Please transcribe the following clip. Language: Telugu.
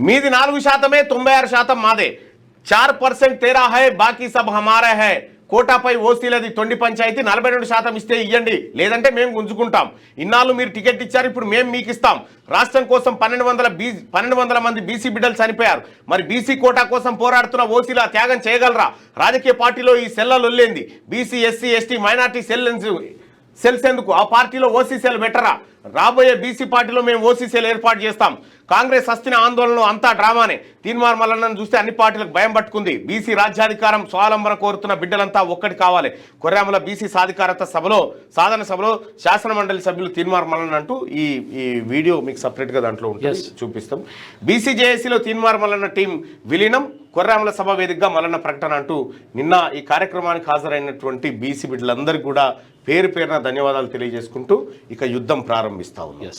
మీది 4%, 96% మాదే. 4% तेरा है, बाकी सब हमारा है. కోటాపై ఓసీలది తొండి పంచాయతీ. 42% ఇస్తే ఇవ్వండి, లేదంటే మేము గుంజుకుంటాం. ఇన్నాళ్ళు మీరు టికెట్ ఇచ్చారు, ఇప్పుడు మేము మీకు ఇస్తాం. రాష్ట్రం కోసం 1200 మంది బీసీ బిడ్డలు చనిపోయారు. మరి బీసీ కోటా కోసం పోరాడుతున్న ఓసీల త్యాగం చేయగలరా? రాజకీయ పార్టీలో ఈ సెల్లలొల్లేంది? BC, SC, ST, minority cells ఎందుకు? ఆ పార్టీలో ఓసీ సెల్ బెటరా? రాబోయే బీసీ పార్టీలో మేము ఓసీ సెల్ ఏర్పాటు చేస్తాం. కాంగ్రెస్ హస్తిన ఆందోళనలో అంతా డ్రామానే. తీన్మార్ మల్లన్నను చూస్తే అన్ని పార్టీలకు భయం పట్టుకుంది. బీసీ రాజ్యాధికారం స్వావలంబన కోరుతున్న బిడ్డలంతా ఒక్కటి కావాలి. కొర్రాముల బీసీ సాధికారత సాధన సభలో శాసన మండలి సభ్యులు తీన్మార్ మల్లన్న అంటూ ఈ వీడియో మీకు సపరేట్గా దాంట్లో ఉంటుంది, చూపిస్తాం. బీసీ జేఏసీలో తీన్మార్ మల్లన్న టీం విలీనం, కొర్రాముల సభ వేదికగా మల్లన్న ప్రకటన అంటూ నిన్న ఈ కార్యక్రమానికి హాజరైనటువంటి బీసీ బిడ్డలందరికీ కూడా పేరు పేరున ధన్యవాదాలు తెలియజేసుకుంటూ ఇక యుద్ధం ప్రారంభిస్తా ఉన్నాం.